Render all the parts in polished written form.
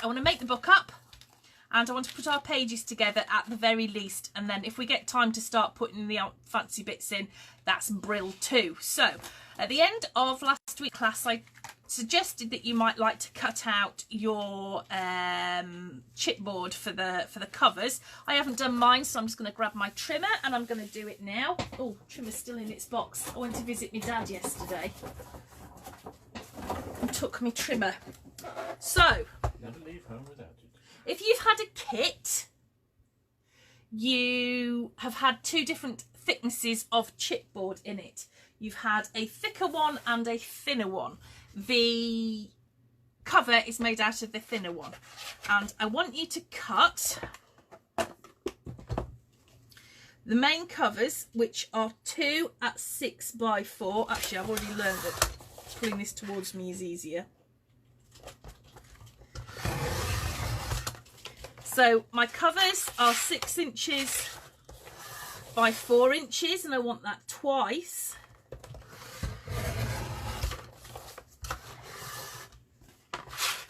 I want to make the book up, and I want to put our pages together at the very least, and then if we get time to start putting the fancy bits in, that's brill too. So at the end of last week's class, I suggested that you might like to cut out your chipboard for the covers. I haven't done mine, so I'm just going to grab my trimmer and I'm going to do it now. Oh, trimmer's still in its box. I went to visit my dad yesterday and took my trimmer. So never leave home without it. If you've had a kit, you have had two different thicknesses of chipboard in it. You've had a thicker one and a thinner one. The cover is made out of the thinner one, and I want you to cut the main covers, which are 2 at 6 by 4. Actually, I've already learned that pulling this towards me is easier. So my covers are 6 inches by 4 inches, and I want that twice.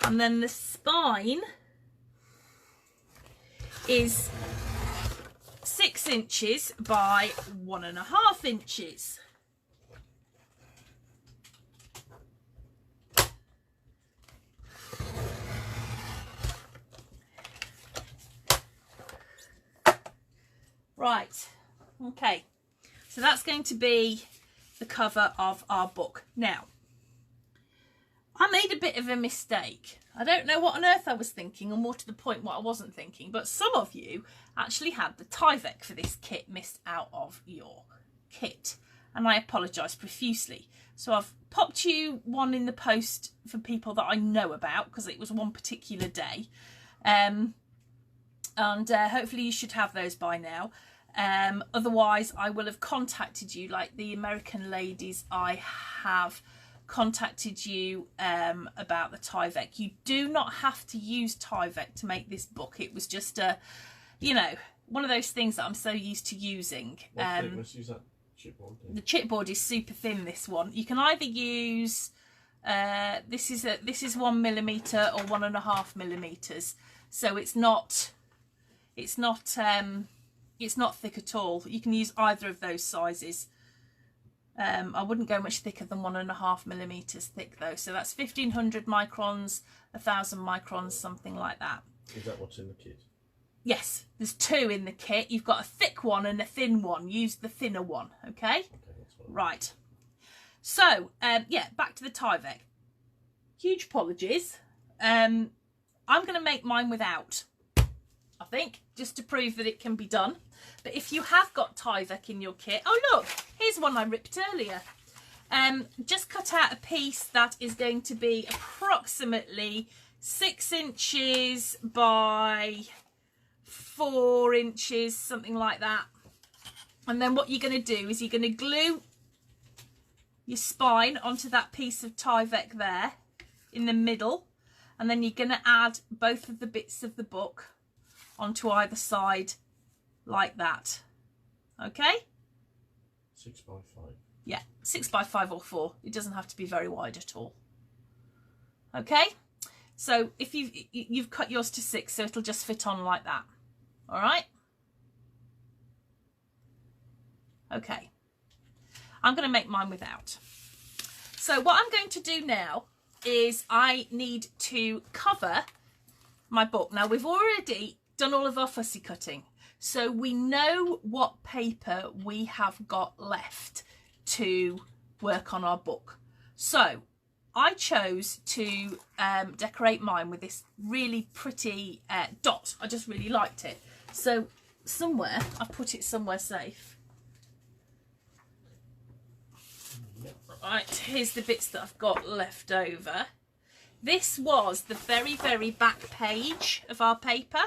And then the spine is 6 inches by 1.5 inches. Right, okay, so that's going to be the cover of our book. Now, I made a bit of a mistake. I don't know what on earth I was thinking, or more to the point what I wasn't thinking, but some of you actually had the Tyvek for this kit missed out of your kit, and I apologise profusely. So I've popped you one in the post for people that I know about, because it was one particular day, and hopefully you should have those by now. Otherwise I will have contacted you, like the American ladies I have contacted you about the Tyvek. You do not have to use Tyvek to make this book. It was just a, you know, one of those things that I'm so used to using. What thickness is that chipboard then? The chipboard is super thin, this one. You can either use this is 1mm or 1.5mm, so it's not thick at all. You can use either of those sizes. I wouldn't go much thicker than 1.5mm thick though. So that's 1500 microns, 1000 microns, something like that. Is that what's in the kit? Yes, there's 2 in the kit. You've got a thick one and a thin one. Use the thinner one, okay? Okay, that's fine. Right. So, yeah, back to the Tyvek. Huge apologies. I'm going to make mine without, I think, just to prove that it can be done. But if you have got Tyvek in your kit, oh look, here's one I ripped earlier. Just cut out a piece that is going to be approximately 6 inches by 4 inches, something like that. And then what you're going to do is you're going to glue your spine onto that piece of Tyvek there in the middle, and then you're going to add both of the bits of the book onto either side like that. Okay? 6 by 5. Yeah, 6 by 5 or 4. It doesn't have to be very wide at all. Okay? So if you've cut yours to 6, so it'll just fit on like that. All right? Okay. I'm going to make mine without. So what I'm going to do now is I need to cover my book. Now, we've already done all of our fussy cutting, so we know what paper we have got left to work on our book. So I chose to decorate mine with this really pretty dot. I just really liked it. So somewhere, I've put it somewhere safe. Right, here's the bits that I've got left over. This was the very, very back page of our paper.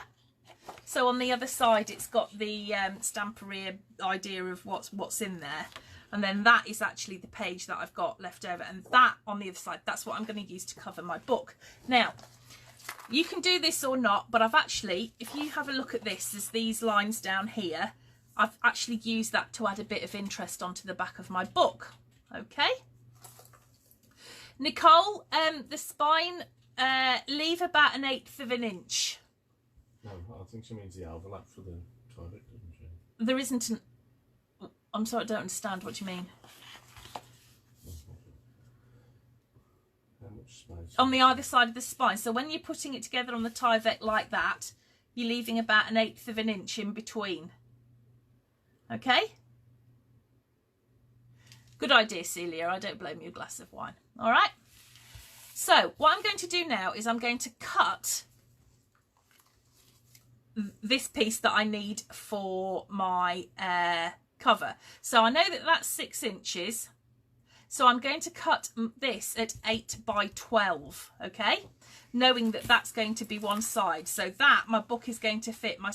So on the other side, it's got the stampery idea of what's in there. And then that is actually the page that I've got left over. And that on the other side, that's what I'm going to use to cover my book. Now, you can do this or not, but I've actually, if you have a look at this, there's these lines down here. I've actually used that to add a bit of interest onto the back of my book. Okay. Nicole, the spine leave about 1/8 of an inch. No, I think she means the overlap for the Tyvek, doesn't she? There isn't an... I'm sorry, I don't understand what you mean. How much space? On the either side of the spine. So when you're putting it together on the Tyvek like that, you're leaving about 1/8 of an inch in between. Okay? Good idea, Celia. I don't blame you, a glass of wine. All right? So what I'm going to do now is I'm going to cut this piece that I need for my cover. So I know that that's 6 inches. So I'm going to cut this at 8 by 12, okay? Knowing that that's going to be one side. So that, my book is going to fit, my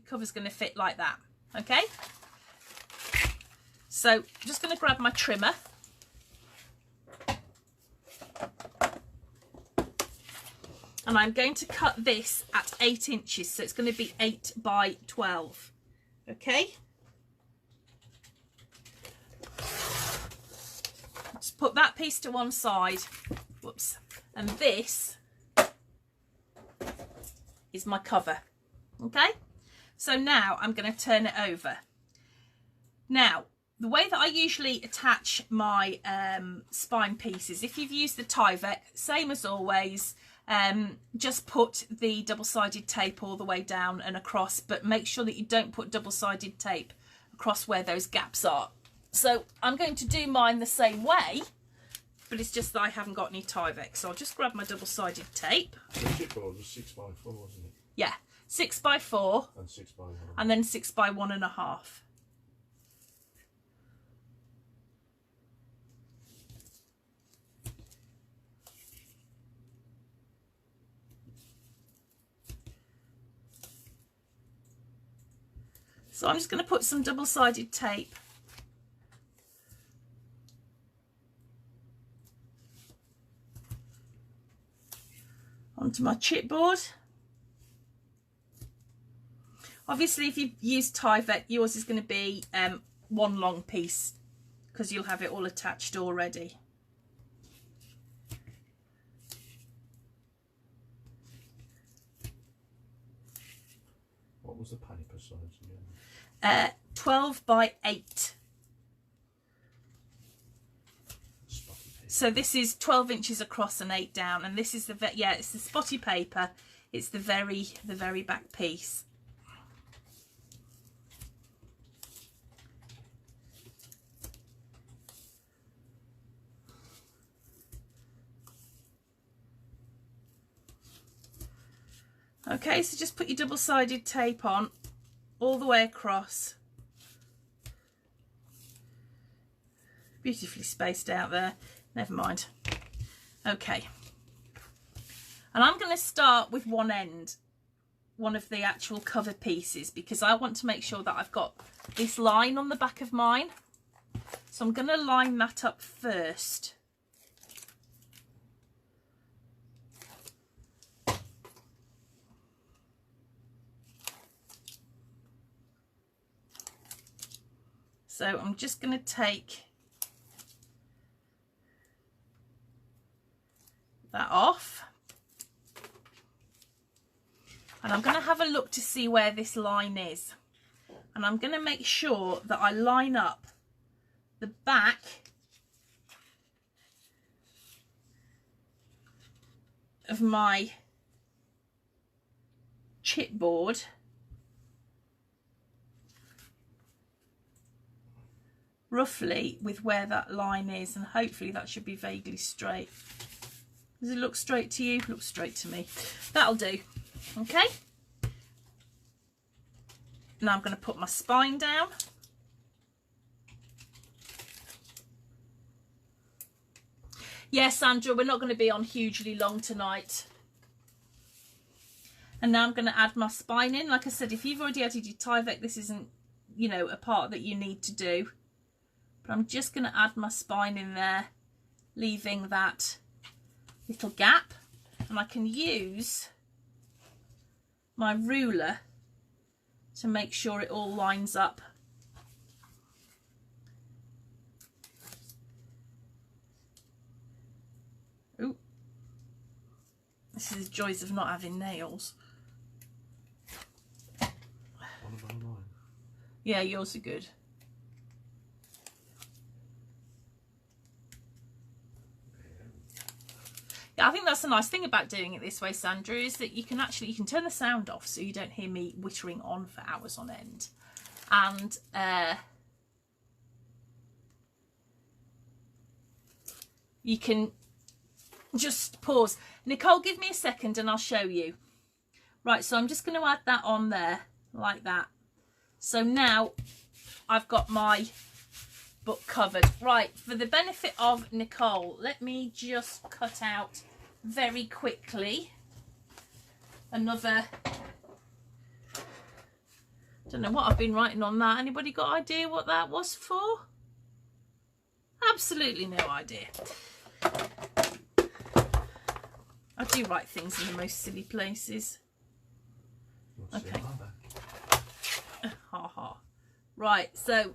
cover's going to fit like that, okay? So I'm just going to grab my trimmer. And I'm going to cut this at 8 inches. So it's going to be 8 by 12, okay? Just put that piece to one side. Whoops. And this is my cover. Okay? So now I'm going to turn it over. Now, the way that I usually attach my spine pieces, if you've used the Tyvek, same as always, just put the double-sided tape all the way down and across, but make sure that you don't put double-sided tape across where those gaps are. So I'm going to do mine the same way, but it's just that I haven't got any Tyvek. So I'll just grab my double-sided tape. The chipboard was 6 by 4, wasn't it? Yeah, 6 by 4. And 6 by 1. And then 6 by 1.5. So I'm just going to put some double-sided tape onto my chipboard. Obviously, if you've used Tyvek, yours is going to be one long piece because you'll have it all attached already. What was the paper size again? 12 by 8. So this is 12 inches across and 8 down, and this is the it's the spotty paper. It's the very back piece. Okay, so just put your double-sided tape on all the way across. Beautifully spaced out there. Never mind. Okay. And I'm going to start with one end, one of the actual cover pieces, because I want to make sure that I've got this line on the back of mine. So I'm going to line that up first. So I'm just going to take that off. And I'm going to have a look to see where this line is. And I'm going to make sure that I line up the back of my chipboard roughly with where that line is, and hopefully that should be vaguely straight. Does it look straight to you? Looks straight to me. That'll do. Okay. Now I'm going to put my spine down. Yes, Sandra, we're not going to be on hugely long tonight. And now I'm going to add my spine in. Like I said, if you've already added your Tyvek, this isn't, you know, a part that you need to do. But I'm just going to add my spine in there, leaving that little gap. And I can use my ruler to make sure it all lines up. Ooh. This is the joys of not having nails. What about mine? Yeah, yours are good. Yeah, I think that's the nice thing about doing it this way, Sandra, is that you can turn the sound off so you don't hear me whittering on for hours on end. And you can just pause. Nicole, give me a second and I'll show you. Right, so I'm just going to add that on there like that. So now I've got my book covered. Right, for the benefit of Nicole, let me just cut out very quickly another, don't know what I've been writing on that. Anybody got idea what that was for? Absolutely no idea. I do write things in the most silly places. Okay. Ha ha. Right, so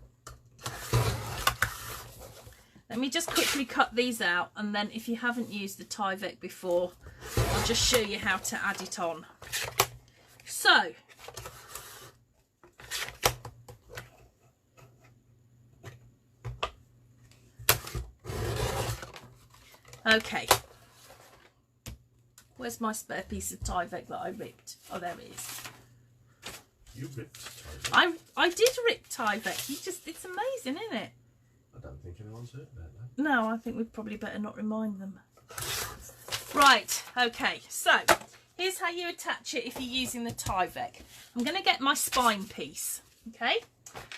let me just quickly cut these out, and then if you haven't used the Tyvek before, I'll just show you how to add it on. So okay, where's my spare piece of Tyvek that I ripped? Oh, there it is. You ripped Tyvek? I did rip Tyvek. It's amazing, isn't it? I don't think anyone's heard about that. No, I think we'd probably better not remind them. Right, okay, so here's how you attach it if you're using the Tyvek. I'm going to get my spine piece, okay?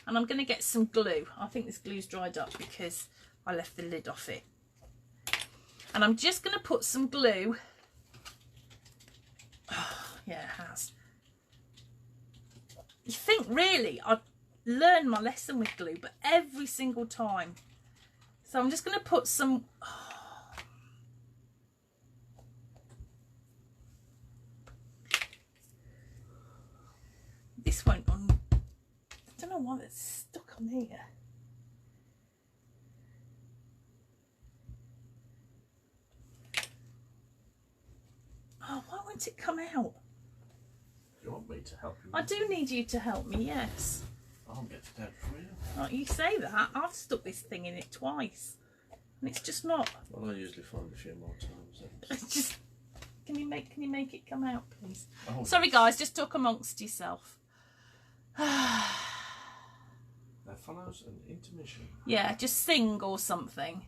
And I'm going to get some glue. I think this glue's dried up because I left the lid off it. And I'm just going to put some glue. Oh, yeah, it has. You think really I'd learn my lesson with glue, but every single time. So I'm just going to put some. Oh. This won't on. I don't know why it's stuck on here. Oh, why won't it come out? You want me to help you? I do need you to help me, yes. I'll get it out for you. Oh, you say that. I've stuck this thing in it twice. And it's just not. Well, I usually find a few more times. It's just. Can you make it come out, please? Oh, sorry, yes. guys. Just talk amongst yourself. There follows an intermission. Yeah, just sing or something.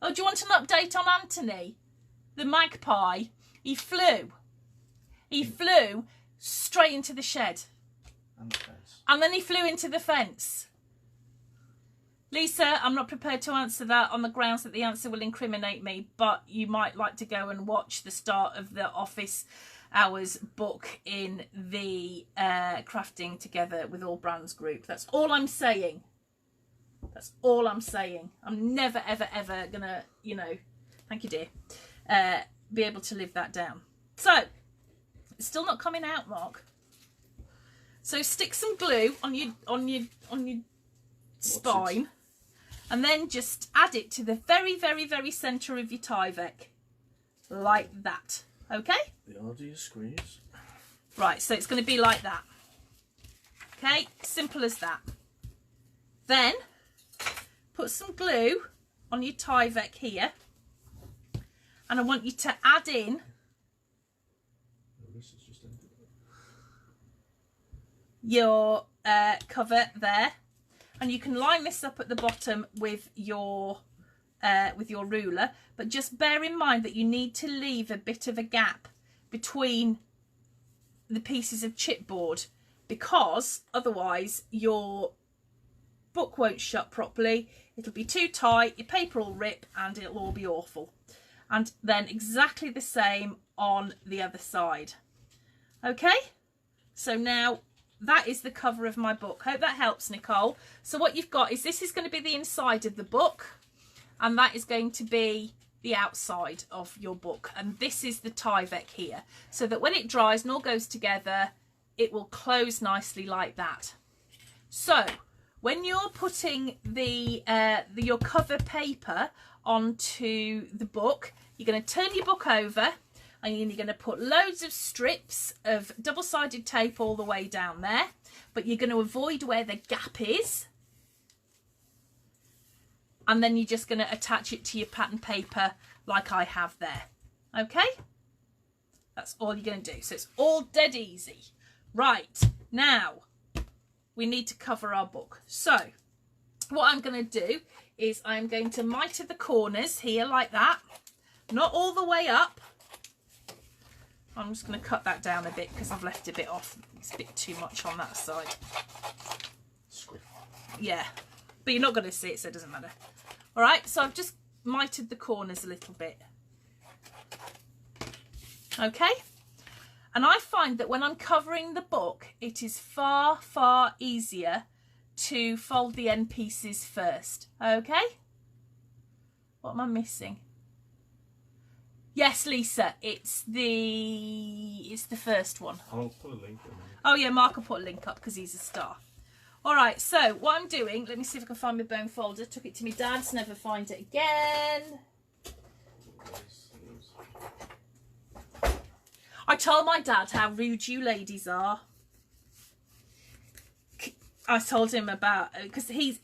Oh, do you want an update on Anthony? The magpie. He flew. He flew straight into the shed. And the fence. And then he flew into the fence. Lisa, I'm not prepared to answer that on the grounds that the answer will incriminate me, but you might like to go and watch the start of the office hours book in the Crafting Together with All Brands group. That's all I'm saying. That's all I'm saying. I'm never, ever, ever gonna, you know, thank you, dear, be able to live that down. So, it's still not coming out, Mark. So stick some glue on your spine, and then just add it to the very, very, very centre of your Tyvek, like that. Okay? The harder you squeeze. Right, so it's going to be like that. Okay, simple as that. Then put some glue on your Tyvek here, and I want you to add in your cover there, and you can line this up at the bottom with your ruler, but just bear in mind that you need to leave a bit of a gap between the pieces of chipboard, because otherwise your book won't shut properly, it'll be too tight, your paper will rip, and it'll all be awful. And then exactly the same on the other side. Okay, so now that is the cover of my book. Hope that helps, Nicole. So what you've got is, this is going to be the inside of the book, and that is going to be the outside of your book, and this is the Tyvek here, so that when it dries and all goes together, it will close nicely like that. So when you're putting your cover paper onto the book, you're going to turn your book over, and you're going to put loads of strips of double-sided tape all the way down there, but you're going to avoid where the gap is. And then you're just going to attach it to your pattern paper like I have there. Okay? That's all you're going to do. So it's all dead easy. Right, now we need to cover our book. So what I'm going to do is I'm going to miter the corners here like that. Not all the way up. I'm just going to cut that down a bit because I've left a bit off. It's a bit too much on that side. Yeah, but you're not going to see it, so it doesn't matter. All right, so I've just mitered the corners a little bit. Okay, and I find that when I'm covering the book, it is far, far easier to fold the end pieces first. Okay, what am I missing? Yes, Lisa, it's the first one. I'll put a link in there. Oh yeah, Mark will put a link up because he's a star. All right, so what I'm doing, let me see if I can find my bone folder. Took it to my dad's, never find it again. I told my dad how rude you ladies are. I told him about, because he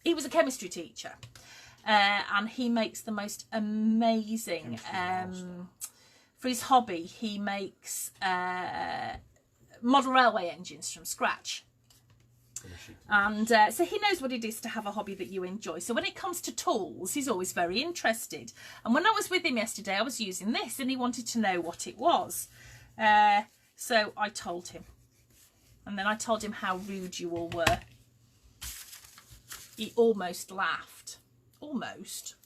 was a chemistry teacher, and he makes the most amazing for his hobby. He makes model railway engines from scratch. And so he knows what it is to have a hobby that you enjoy. So when it comes to tools, he's always very interested. And when I was with him yesterday, I was using this and he wanted to know what it was. So I told him. And then I told him how rude you all were. He almost laughed. Almost.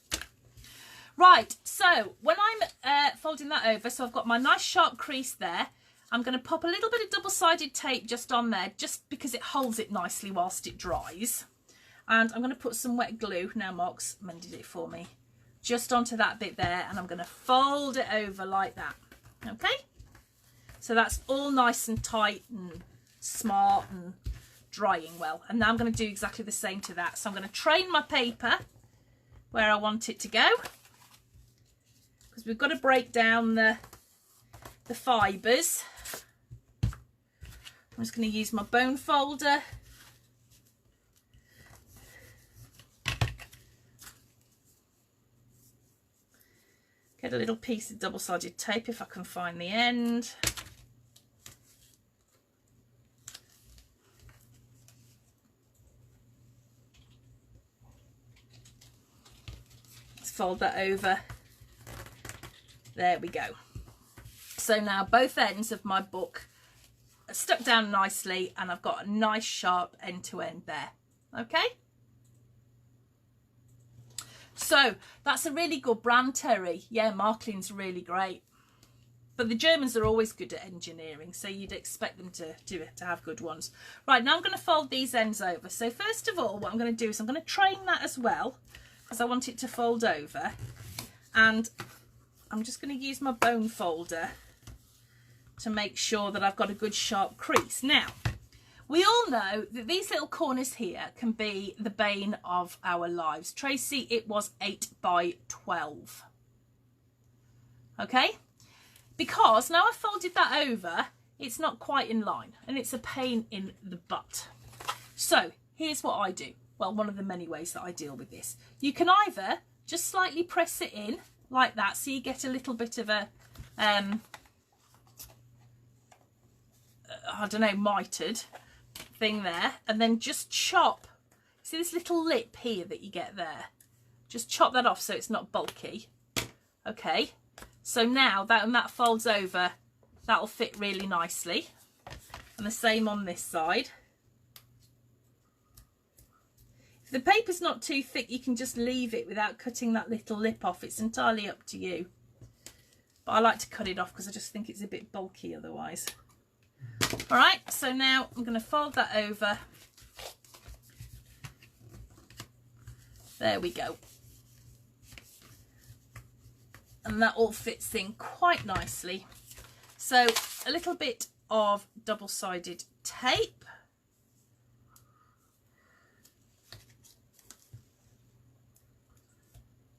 Right, so when I'm folding that over, so I've got my nice sharp crease there. I'm going to pop a little bit of double-sided tape just on there, just because it holds it nicely whilst it dries. And I'm going to put some wet glue, now Mox mended it for me, just onto that bit there, and I'm going to fold it over like that. Okay? So that's all nice and tight and smart and drying well. And now I'm going to do exactly the same to that. So I'm going to train my paper where I want it to go, because we've got to break down the fibres. I'm just going to use my bone folder. Get a little piece of double-sided tape if I can find the end. Let's fold that over. There we go. So now both ends of my book are stuck down nicely and I've got a nice sharp end to end there. Okay? So that's a really good brand, Terry. Yeah, Marklin's really great. But the Germans are always good at engineering, so you'd expect them to have good ones. Right, now I'm going to fold these ends over. So first of all, what I'm going to do is I'm going to train that as well, because I want it to fold over. And I'm just going to use my bone folder to make sure that I've got a good sharp crease. Now, we all know that these little corners here can be the bane of our lives. Tracy, it was 8 by 12. Okay? Because now I've folded that over, it's not quite in line and it's a pain in the butt. So here's what I do. Well, one of the many ways that I deal with this. You can either just slightly press it in like that, so you get a little bit of a I don't know, mitered thing there, and then just chop. See this little lip here that you get there? Just chop that off so it's not bulky. Okay, so now that when that folds over, that'll fit really nicely. And the same on this side. If the paper's not too thick, you can just leave it without cutting that little lip off. It's entirely up to you. But I like to cut it off because I just think it's a bit bulky otherwise. All right, so now I'm going to fold that over. There we go. And that all fits in quite nicely. So a little bit of double-sided tape.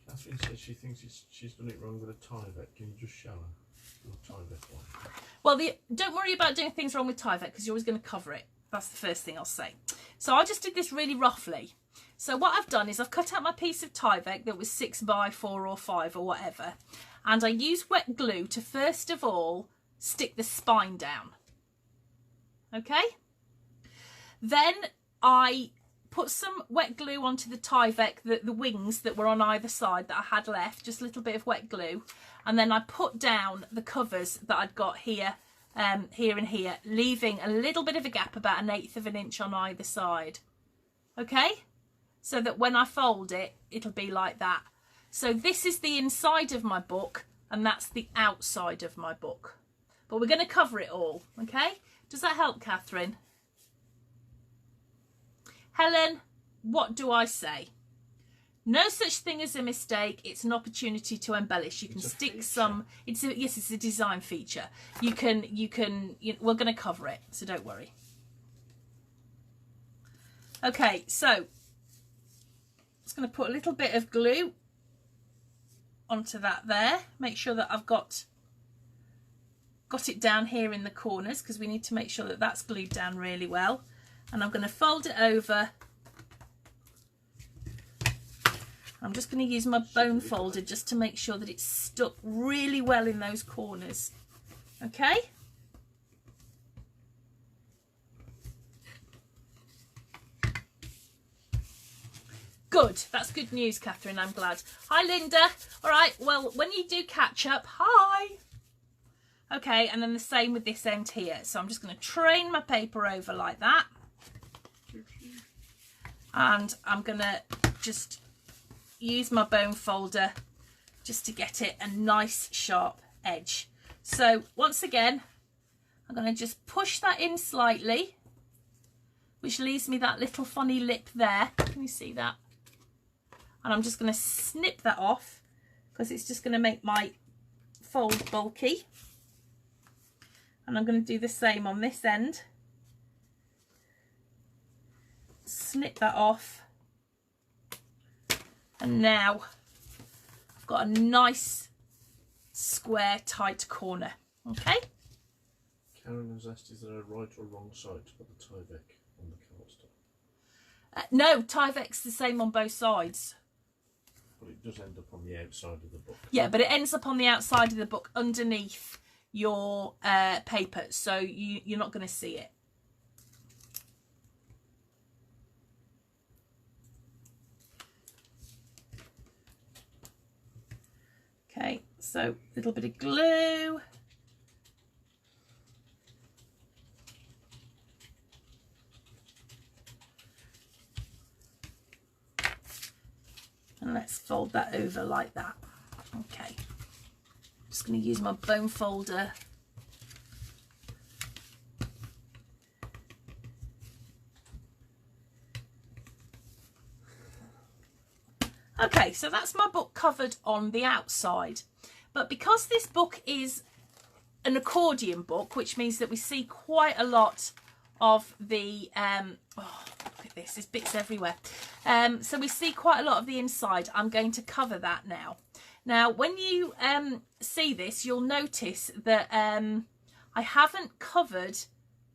Catherine says she thinks she's done it wrong with a Tyvek. Can you just show her? Tyvek one. Well, don't worry about doing things wrong with Tyvek because you're always going to cover it. That's the first thing I'll say. So I just did this really roughly. So what I've done is I've cut out my piece of Tyvek that was 6 by 4 or 5 or whatever. And I used wet glue to first of all stick the spine down. Okay? Then I put some wet glue onto the Tyvek, the wings that were on either side that I had left, just a little bit of wet glue. And then I put down the covers that I'd got here, here and here, leaving a little bit of a gap, about 1/8 of an inch on either side. Okay? So that when I fold it, it'll be like that. So this is the inside of my book and that's the outside of my book. But we're going to cover it all, okay? Does that help, Catherine? Helen, what do I say? No such thing as a mistake. It's an opportunity to embellish. You can stick some. Yes, it's a design feature. We're going to cover it, so don't worry. Okay, so just going to put a little bit of glue onto that there. Make sure that I've got it down here in the corners because we need to make sure that that's glued down really well. And I'm going to fold it over. I'm just going to use my bone folder just to make sure that it's stuck really well in those corners. Okay? Good. That's good news, Catherine. I'm glad. Hi, Linda. All right. Well, when you do catch up, hi. Okay. And then the same with this end here. So I'm just going to train my paper over like that. And I'm going to just use my bone folder just to get it a nice sharp edge. So once again, I'm going to just push that in slightly, which leaves me that little funny lip there. Can you see that? And I'm just going to snip that off because it's just going to make my fold bulky. And I'm going to do the same on this end. Snip that off. And now I've got a nice square tight corner. Okay? Karen has asked, is there a right or wrong side to put the Tyvek on the cardstock? No, Tyvek's the same on both sides. But it does end up on the outside of the book. Yeah, but it ends up on the outside of the book underneath your paper, so you're not going to see it. Okay, so a little bit of glue. And let's fold that over like that. Okay. Just going to use my bone folder. Okay, so that's my book covered on the outside. But because this book is an accordion book, which means that we see quite a lot of the oh, look at this, there's bits everywhere. So we see quite a lot of the inside. I'm going to cover that now. Now, when you see this, you'll notice that I haven't covered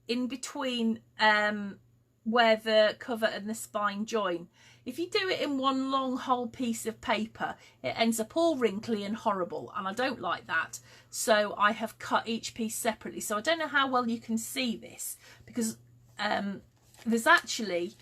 in between where the cover and the spine join. If you do it in one long whole piece of paper, it ends up all wrinkly and horrible, and I don't like that. So I have cut each piece separately. So I don't know how well you can see this, because there's actually,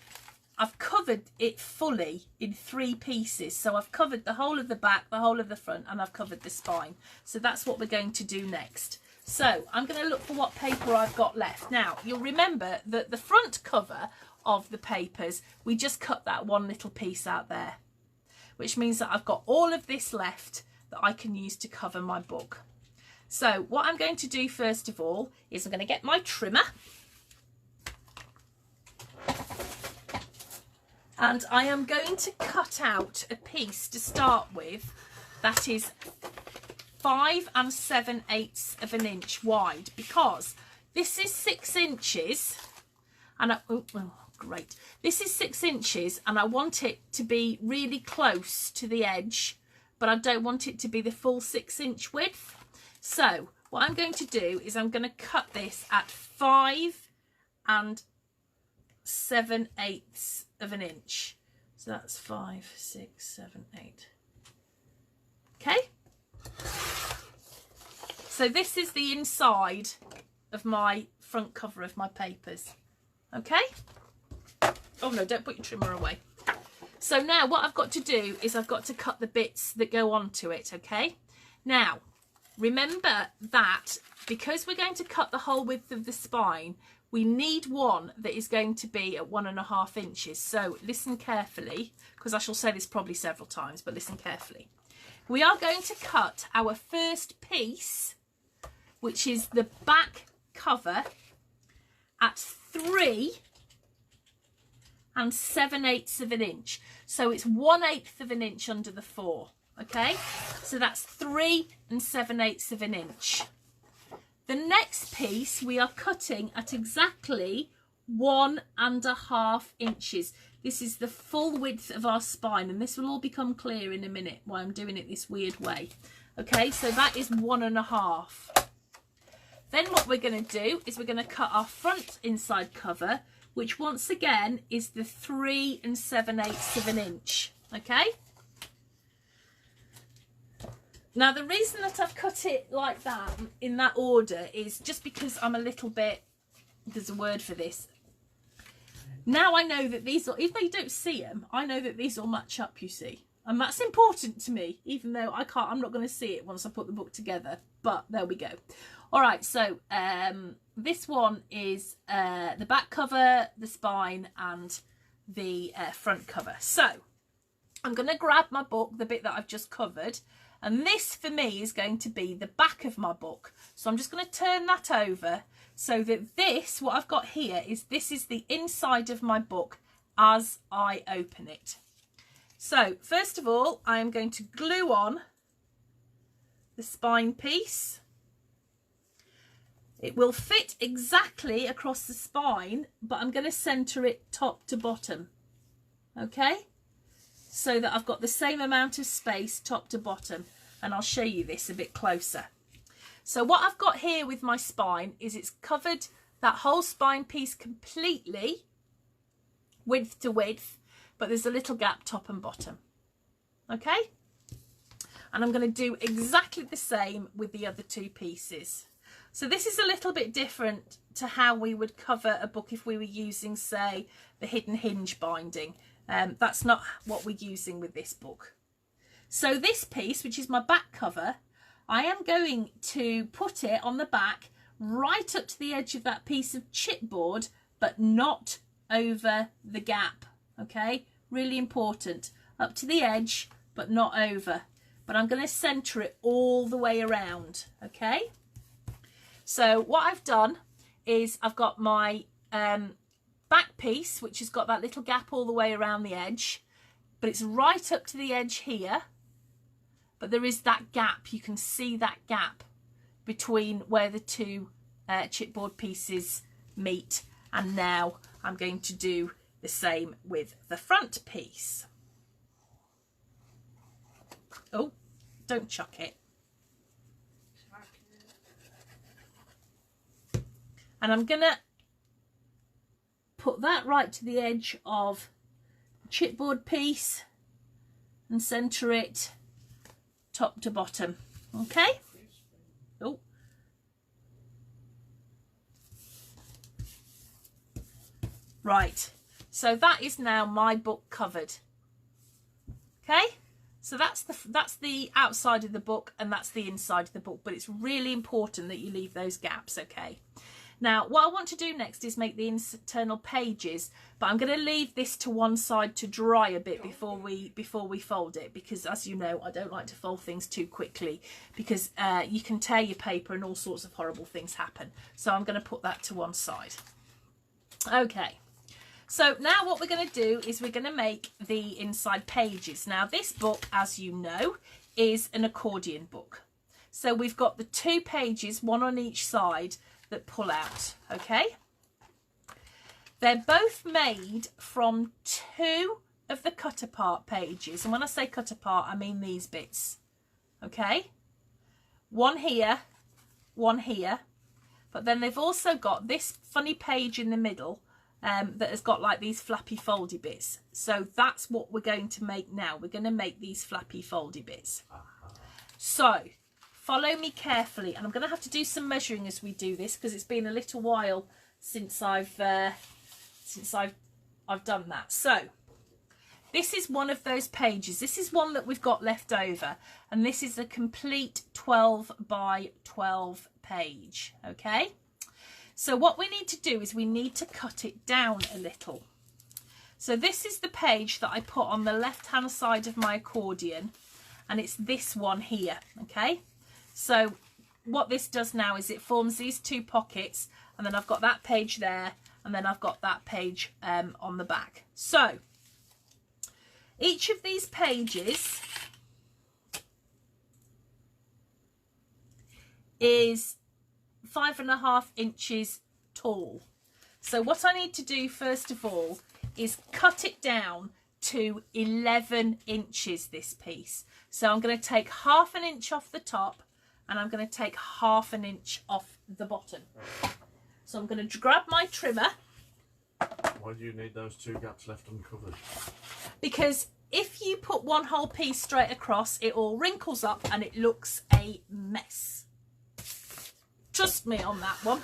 I've covered it fully in 3 pieces. So I've covered the whole of the back, the whole of the front, and I've covered the spine. So that's what we're going to do next. So I'm going to look for what paper I've got left. Now, you'll remember that the front cover of the papers, we just cut that one little piece out there, which means that I've got all of this left that I can use to cover my book. So what I'm going to do first of all is I'm going to get my trimmer, and I am going to cut out a piece to start with that is 5 7/8 of an inch wide, because this is 6 inches and great. This is 6 inches and I want it to be really close to the edge, but I don't want it to be the full 6 inch width. So what I'm going to do is I'm going to cut this at 5 7/8 of an inch. So that's 5, 6, 7, 8. Okay. So this is the inside of my front cover of my papers. Okay. Oh no, don't put your trimmer away. So now what I've got to do is I've got to cut the bits that go onto it. Okay. Now, remember that because we're going to cut the whole width of the spine, we need one that is going to be at 1.5 inches. So listen carefully, because I shall say this probably several times, but listen carefully. We are going to cut our first piece, which is the back cover, at 3 7/8 of an inch. So it's 1/8 of an inch under the 4. Okay, so that's 3 7/8 of an inch. The next piece we are cutting at exactly 1.5 inches. This is the full width of our spine, and this will all become clear in a minute why I'm doing it this weird way. Okay, so that is 1.5. Then what we're going to do is we're going to cut our front inside cover, which once again is the 3 7/8 of an inch. Okay. Now, the reason that I've cut it like that, in that order, is just because I'm a little bit, there's a word for this. Now I know that these, even though you don't see them, I know that these all match up, you see. And that's important to me, even though I'm not going to see it once I put the book together. But there we go. All right, so this one is the back cover, the spine, and the front cover. So I'm going to grab my book, the bit that I've just covered, and this for me is going to be the back of my book. So I'm just going to turn that over so that this, what I've got here, is this is the inside of my book as I open it. So first of all, I am going to glue on the spine piece. It will fit exactly across the spine, but I'm going to centre it top to bottom. Okay? So that I've got the same amount of space top to bottom, and I'll show you this a bit closer. So what I've got here with my spine is it's covered that whole spine piece completely, width to width, but there's a little gap top and bottom. Okay? And I'm going to do exactly the same with the other two pieces. So this is a little bit different to how we would cover a book if we were using, say, the hidden hinge binding. That's not what we're using with this book. So this piece, which is my back cover, I am going to put it on the back right up to the edge of that piece of chipboard, but not over the gap. Okay, really important. Up to the edge, but not over. But I'm going to centre it all the way around. Okay. So what I've done is I've got my back piece, which has got that little gap all the way around the edge, but it's right up to the edge here. But there is that gap. You can see that gap between where the two chipboard pieces meet. And now I'm going to do the same with the front piece. Oh, don't chuck it. And I'm going to put that right to the edge of the chipboard piece and centre it top to bottom. Okay? Oh. Right. So that is now my book covered. Okay? So that's the outside of the book, and that's the inside of the book, but it's really important that you leave those gaps, okay? Now, what I want to do next is make the internal pages, but I'm going to leave this to one side to dry a bit before we fold it, because as you know, I don't like to fold things too quickly, because you can tear your paper and all sorts of horrible things happen. So I'm going to put that to one side. Okay. So now what we're going to do is we're going to make the inside pages. Now this book, as you know, is an accordion book. So we've got the two pages, one on each side, that pull out, okay? They're both made from two of the cut apart pages. And when I say cut apart, I mean these bits, okay? One here one here, but then they've also got this funny page in the middle that has got like these flappy foldy bits. So that's what we're going to make now. We're going to make these flappy foldy bits. So follow me carefully, and I'm going to have to do some measuring as we do this because it's been a little while since I've done that. So this is one of those pages. This is one that we've got left over, and this is a complete 12 by 12 page. Okay, so what we need to do is we need to cut it down a little. So this is the page that I put on the left hand side of my accordion, and it's this one here. Okay, so what this does now is it forms these two pockets, and then I've got that page there, and then I've got that page on the back. So each of these pages is 5.5 inches tall. So what I need to do first of all is cut it down to 11 inches, this piece. So I'm going to take 1/2 inch off the top, and I'm going to take 1/2 inch off the bottom. So I'm going to grab my trimmer. Why do you need those two gaps left uncovered? Because if you put one whole piece straight across, it all wrinkles up and it looks a mess. Trust me on that one.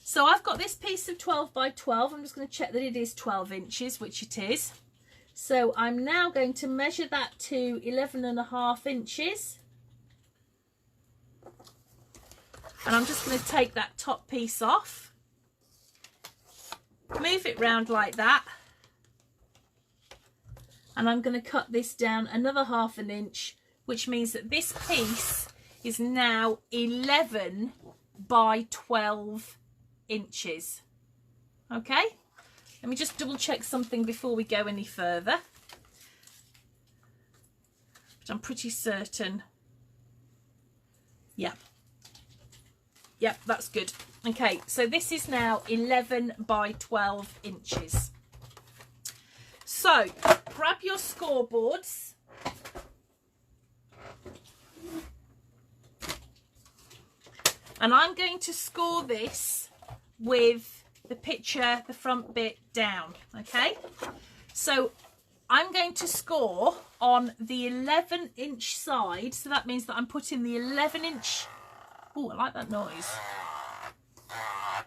So I've got this piece of 12 by 12. I'm just going to check that it is 12 inches, which it is. So I'm now going to measure that to 11.5 inches. And I'm just going to take that top piece off. Move it round like that. And I'm going to cut this down another 1/2 inch, which means that this piece is now 11 by 12 inches. Okay, let me just double check something before we go any further, but I'm pretty certain. Yeah, that's good. Okay, so this is now 11 by 12 inches. So grab your scoreboards. And I'm going to score this with the picture, the front bit down, okay? So I'm going to score on the 11 inch side. So that means that I'm putting the 11 inch... Oh, I like that noise.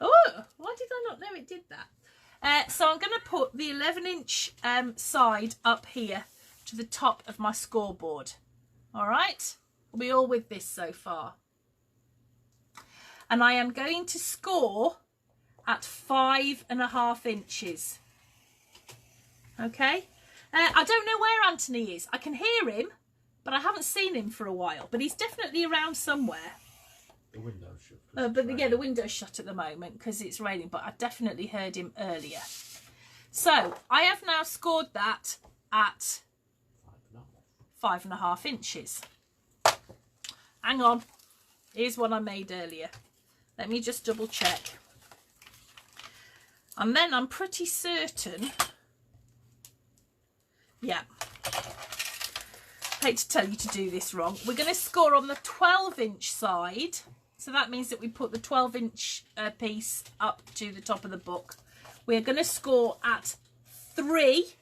Oh, why did I not know it did that? So I'm going to put the 11 inch side up here to the top of my scoreboard. All right? Are we all with this so far? And I am going to score at 5.5 inches. Okay? I don't know where Anthony is. I can hear him, but I haven't seen him for a while. But he's definitely around somewhere. The window's shut. But the window's shut at the moment because it's raining. But I definitely heard him earlier. So I have now scored that at 5.5 inches. Hang on. Here's one I made earlier. Let me just double check. And then I'm pretty certain. Yeah. I hate to tell you to do this wrong. We're going to score on the 12 inch side. So that means that we put the 12 inch piece up to the top of the book. We're going to score at 3,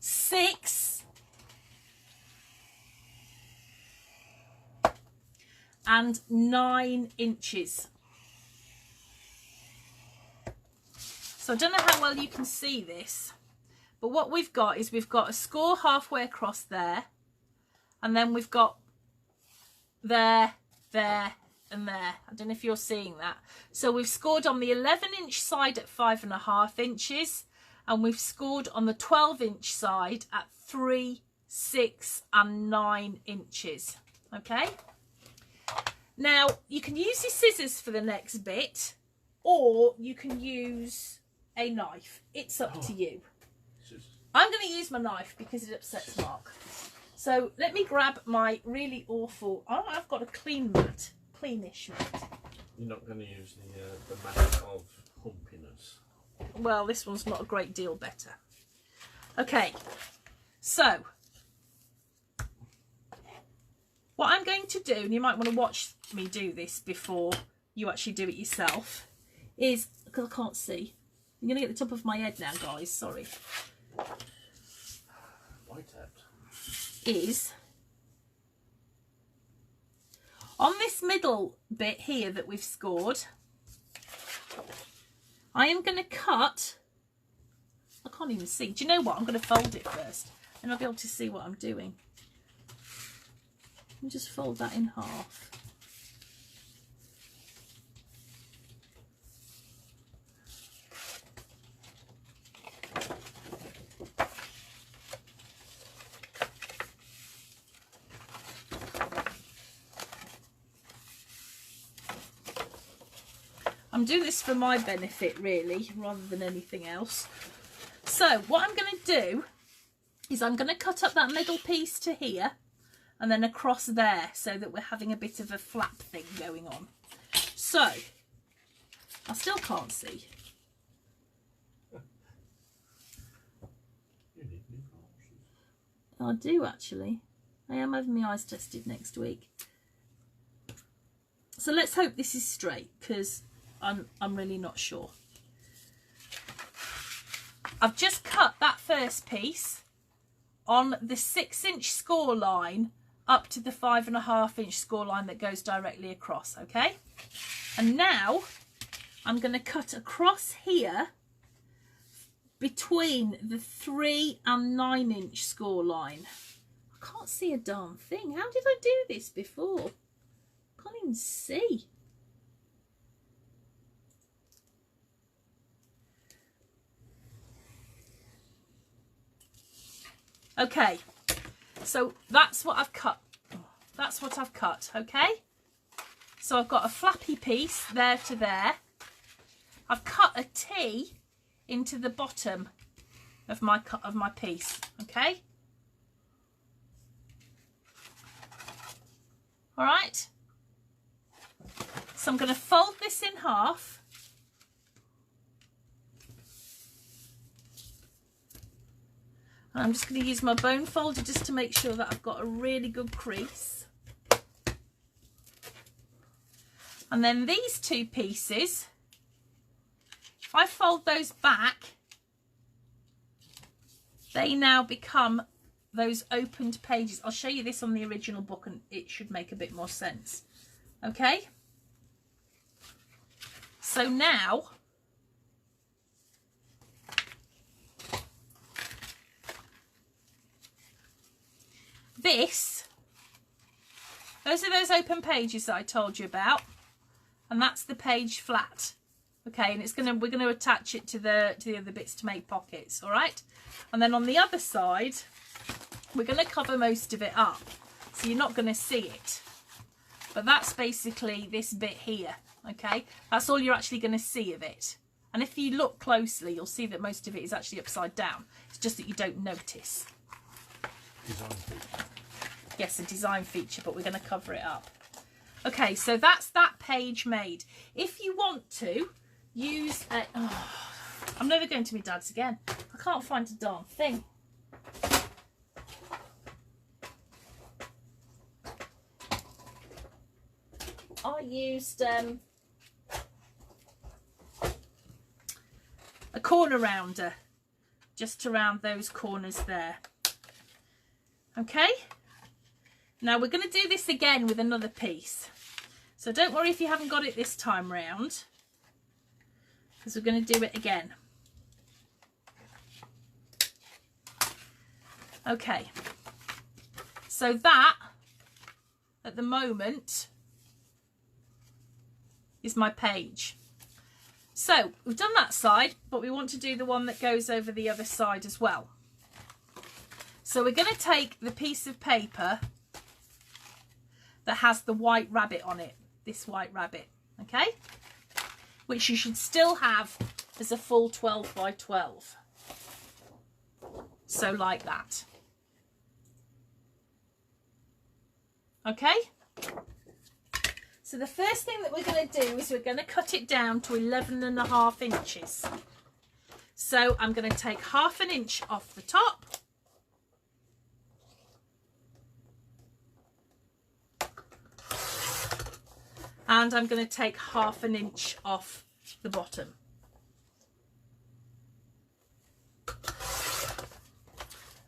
6, and 9 inches. So I don't know how well you can see this, but what we've got is we've got a score halfway across there, and then we've got there, there, and there. I don't know if you're seeing that. So we've scored on the 11 inch side at 5.5 inches, and we've scored on the 12 inch side at 3, 6, and 9 inches. Okay. Now, you can use your scissors for the next bit, or you can use a knife. It's up to you. I'm going to use my knife because it upsets Mark. So let me grab my really awful... Oh, I've got a clean mat. Cleanish mat. You're not going to use the mat of humpiness. Well, this one's not a great deal better. Okay. So what I'm going to do, and you might want to watch me do this before you actually do it yourself, is, because I can't see, I'm going to get the top of my head now, guys, sorry. Is on this middle bit here that we've scored, I am going to cut, I can't even see, do you know what, I'm going to fold it first and I'll be able to see what I'm doing. And just fold that in half. I'm doing this for my benefit really, rather than anything else. So what I'm going to do is I'm going to cut up that middle piece to here and then across there, so that we're having a bit of a flap thing going on. So I still can't see. You need new glasses. I do actually. I am having my eyes tested next week. So let's hope this is straight, because I'm really not sure. I've just cut that first piece on the 6-inch score line up to the 5.5-inch score line that goes directly across, okay? And now I'm going to cut across here between the 3 and 9-inch score line. I can't see a darn thing. How did I do this before? I can't even see. Okay, so that's what I've cut. That's what I've cut, okay? So I've got a flappy piece there to there. I've cut a T into the bottom of my piece, okay? All right. So I'm going to fold this in half. And I'm just going to use my bone folder just to make sure that I've got a really good crease. And then these two pieces, if I fold those back, they now become those opened pages. I'll show you this on the original book and it should make a bit more sense. Okay? So now, those are those open pages that I told you about, and that's the page flat. Okay, and we're gonna attach it to the other bits to make pockets. All right, and then on the other side, we're gonna cover most of it up, so you're not gonna see it. But that's basically this bit here. Okay, that's all you're actually gonna see of it. And if you look closely, you'll see that most of it is actually upside down. It's just that you don't notice. Design feature. Yes, a design feature, but we're going to cover it up. Okay, so that's that page made. If you want to use a... Oh, I'm never going to my dad's again. I can't find a darn thing. I used a corner rounder just to round those corners there. Okay, now we're going to do this again with another piece, so don't worry if you haven't got it this time round, because we're going to do it again. Okay, so that at the moment is my page. So we've done that side, but we want to do the one that goes over the other side as well. So we're going to take the piece of paper that has the white rabbit on it, this white rabbit, okay? Which you should still have as a full 12 by 12. So like that. Okay? So the first thing that we're going to do is we're going to cut it down to 11.5 inches. So I'm going to take 1/2 inch off the top. and I'm going to take 1/2 inch off the bottom.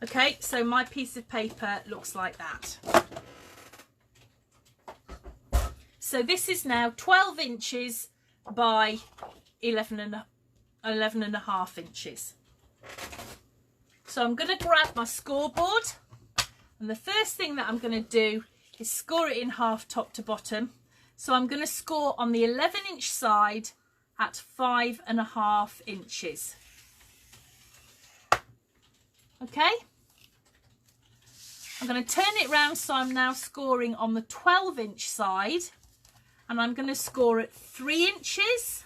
Okay, so my piece of paper looks like that. So this is now 12 inches by 11.5 inches. So I'm going to grab my scoreboard, and the first thing that I'm going to do is score it in half top to bottom. So I'm going to score on the 11-inch side at 5.5 inches. Okay, I'm going to turn it round, so I'm now scoring on the 12-inch side, and I'm going to score at 3 inches,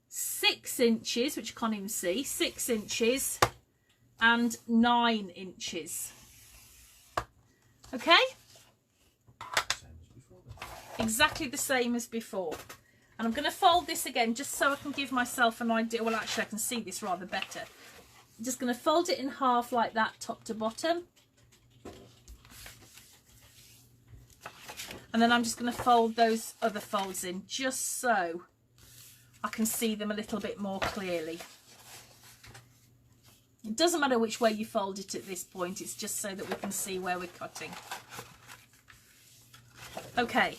6 inches, which you can't even see, 6 inches, and 9 inches. Okay, exactly the same as before. And I'm going to fold this again just so I can give myself an idea. Well, actually I can see this rather better. I'm just going to fold it in half like that, top to bottom. And then I'm just going to fold those other folds in just so I can see them a little bit more clearly. It doesn't matter which way you fold it at this point, it's just so that we can see where we're cutting. Okay,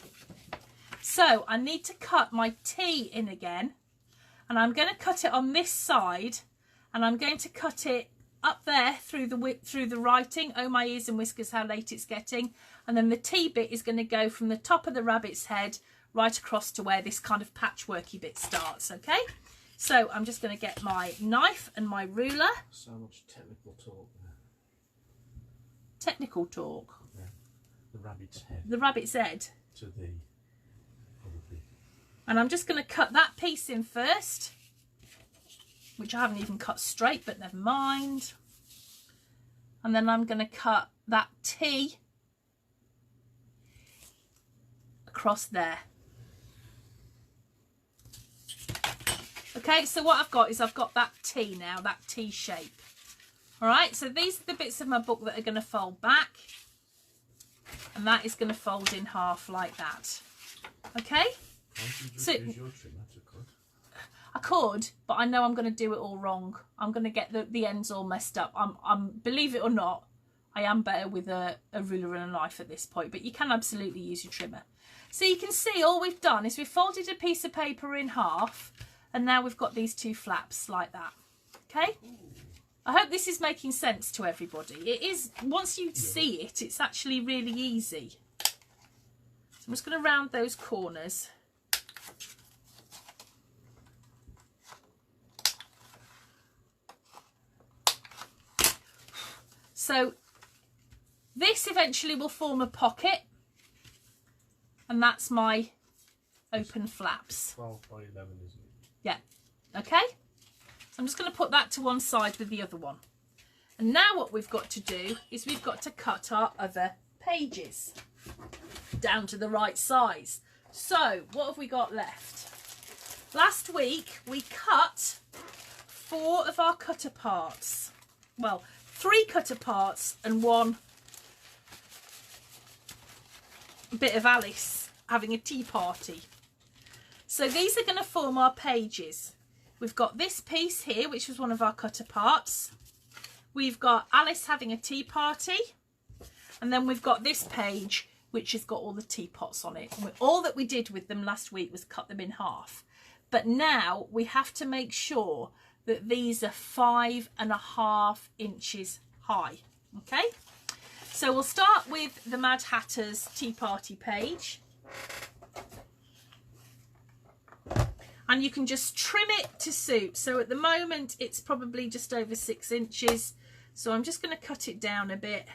so I need to cut my T in again, and I'm going to cut it on this side, and I'm going to cut it up there through the writing, oh my ears and whiskers how late it's getting, and then the T bit is going to go from the top of the rabbit's head right across to where this kind of patchworky bit starts. Okay, so I'm just going to get my knife and my ruler. So much technical talk there. Technical talk? Yeah. The rabbit's head. The rabbit's head. To the other bit. And I'm just going to cut that piece in first, which I haven't even cut straight, but never mind. And then I'm going to cut that T across there. Okay, so what I've got is I've got that T now, that T shape. All right, so these are the bits of my book that are going to fold back, and that is going to fold in half like that. Okay? So use your trimmer to cut? I could, but I know I'm going to do it all wrong. I'm going to get the ends all messed up. I'm believe it or not, I am better with a ruler and a knife at this point, but you can absolutely use your trimmer. So you can see all we've done is we've folded a piece of paper in half, and now we've got these two flaps like that. Okay? I hope this is making sense to everybody. It is, once you see it, it's actually really easy. So I'm just going to round those corners. So this eventually will form a pocket, and that's my open flaps. 12 by 11, isn't it? Yeah. Okay. So I'm just going to put that to one side with the other one. And now what we've got to do is we've got to cut our other pages down to the right size. So what have we got left? Last week we cut 4 of our cutter parts. Well, 3 cutter parts and 1 bit of Alice having a tea party. So these are going to form our pages. We've got this piece here, which was one of our cutter parts. We've got Alice having a tea party. And then we've got this page, which has got all the teapots on it. And all that we did with them last week was cut them in half. But now we have to make sure that these are 5.5 inches high. Okay? So we'll start with the Mad Hatter's tea party page. And you can just trim it to suit. So at the moment it's probably just over 6 inches. So I'm just going to cut it down a bit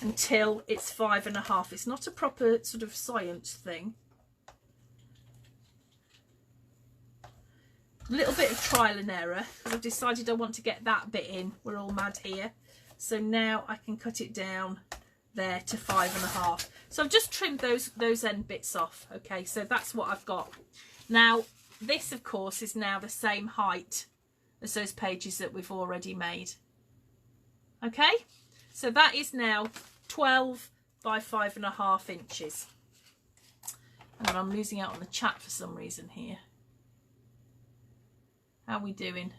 until it's 5.5. It's not a proper sort of science thing. A little bit of trial and error, because I've decided I want to get that bit in. We're all mad here. So now I can cut it down there to 5.5. So I've just trimmed those end bits off. Okay, so that's what I've got. Now this of course is now the same height as those pages that we've already made. Okay, so that is now 12 by 5.5 inches. And I'm losing out on the chat for some reason here. How are we doing?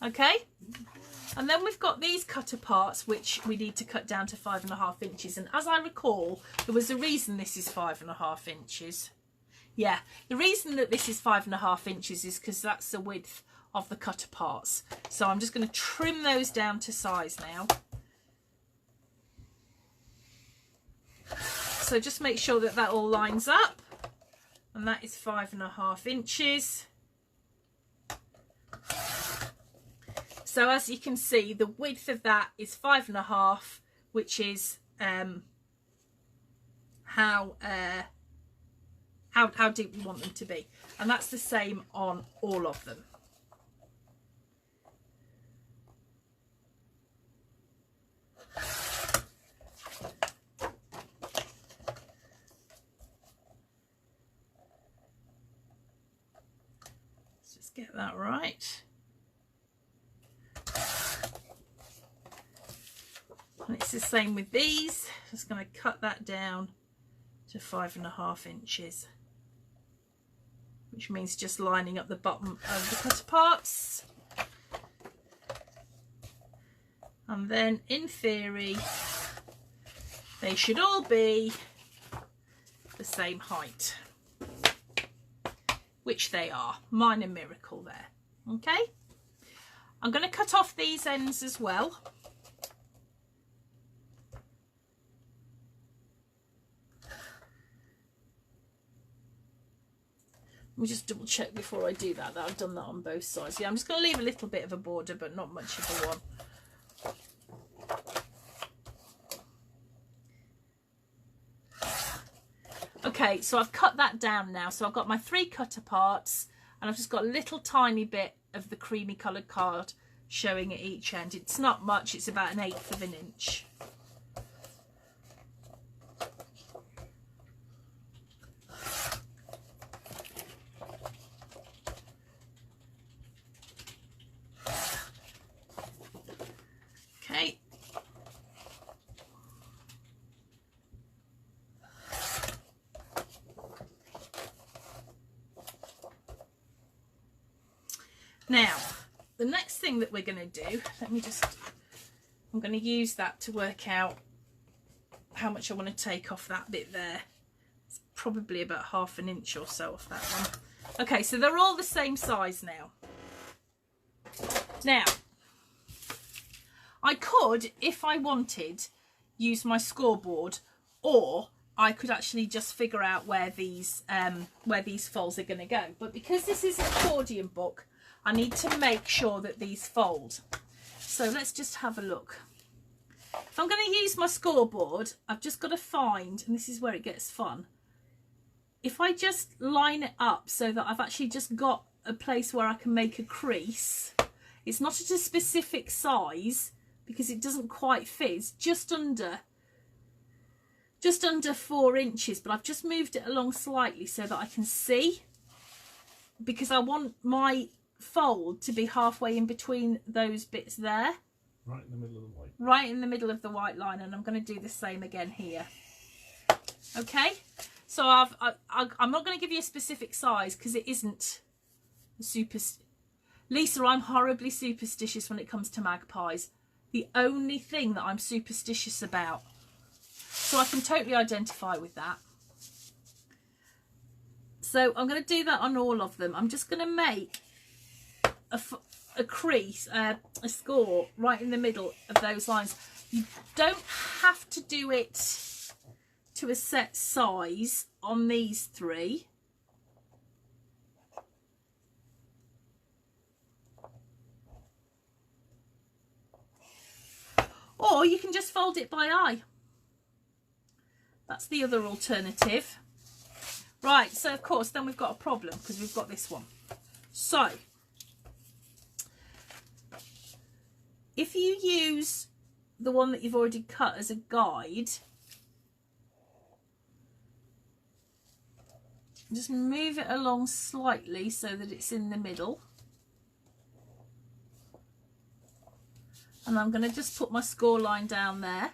Okay. And then we've got these cutter parts which we need to cut down to 5.5 inches. And as I recall, there was a reason this is 5.5 inches. Yeah, the reason that this is 5.5 inches is because that's the width of the cutter parts. So I'm just going to trim those down to size now. So just make sure that that all lines up. And that is 5.5 inches. So as you can see, the width of that is 5.5, which is how deep we want them to be. And that's the same on all of them. Let's just get that right. And it's the same with these. Just going to cut that down to 5.5 inches, which means just lining up the bottom of the cutter parts. And then in theory, they should all be the same height, which they are. Minor miracle there. Okay. I'm going to cut off these ends as well. Let me just double check before I do that I've done that on both sides. Yeah, I'm just going to leave a little bit of a border, but not much of a one. Okay, so I've cut that down now. So I've got my 3 cutter parts, and I've just got a little tiny bit of the creamy coloured card showing at each end. It's not much, it's about 1/8 of an inch. Okay. Now, the next thing that we're going to do, I'm going to use that to work out how much I want to take off that bit there. It's probably about 1/2 inch or so off that one. Okay, so they're all the same size now. Now, I could, if I wanted, use my scoreboard, or I could actually just figure out where these folds are going to go. But because this is an accordion book, I need to make sure that these fold. So let's just have a look. If I'm going to use my scoreboard, I've just got to find, and this is where it gets fun, if I just line it up so that I've actually just got a place where I can make a crease. It's not at a specific size because it doesn't quite fit. It's just under 4 inches, but I've just moved it along slightly so that I can see, because I want my fold to be halfway in between those bits there. Right in the middle of the white. Right in the middle of the white line, and I'm going to do the same again here. Okay, so I'm not going to give you a specific size because it isn't Lisa, I'm horribly superstitious when it comes to magpies. The only thing that I'm superstitious about. So I can totally identify with that. So I'm going to do that on all of them. I'm just going to make a crease, a score right in the middle of those lines. You don't have to do it to a set size on these 3. Or you can just fold it by eye. That's the other alternative. Right, so of course then we've got a problem because we've got this one. So if you use the one that you've already cut as a guide, just move it along slightly so that it's in the middle. And I'm going to just put my score line down there.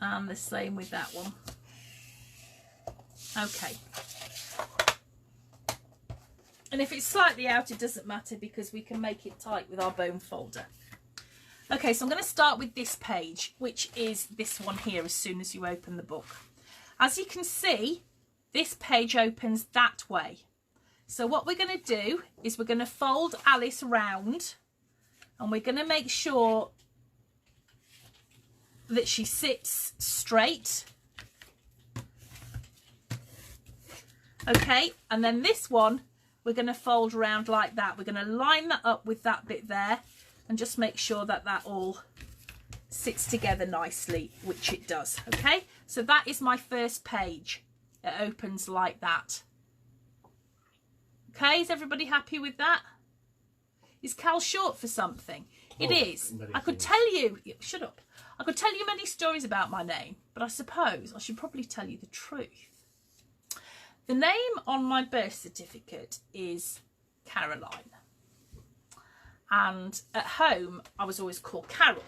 And the same with that one. Okay. And if it's slightly out, it doesn't matter because we can make it tight with our bone folder. Okay, so I'm going to start with this page, which is this one here as soon as you open the book. As you can see, this page opens that way. So what we're going to do is we're going to fold Alice round and we're going to make sure that she sits straight. Okay, and then this one we're going to fold around like that. We're going to line that up with that bit there and just make sure that that all sits together nicely, which it does. Okay, so that is my first page. It opens like that. Okay, is everybody happy with that? Is Cal short for something? It is. I could tell you, shut up. I could tell you many stories about my name, but I suppose I should probably tell you the truth. The name on my birth certificate is Caroline. And at home, I was always called Carol.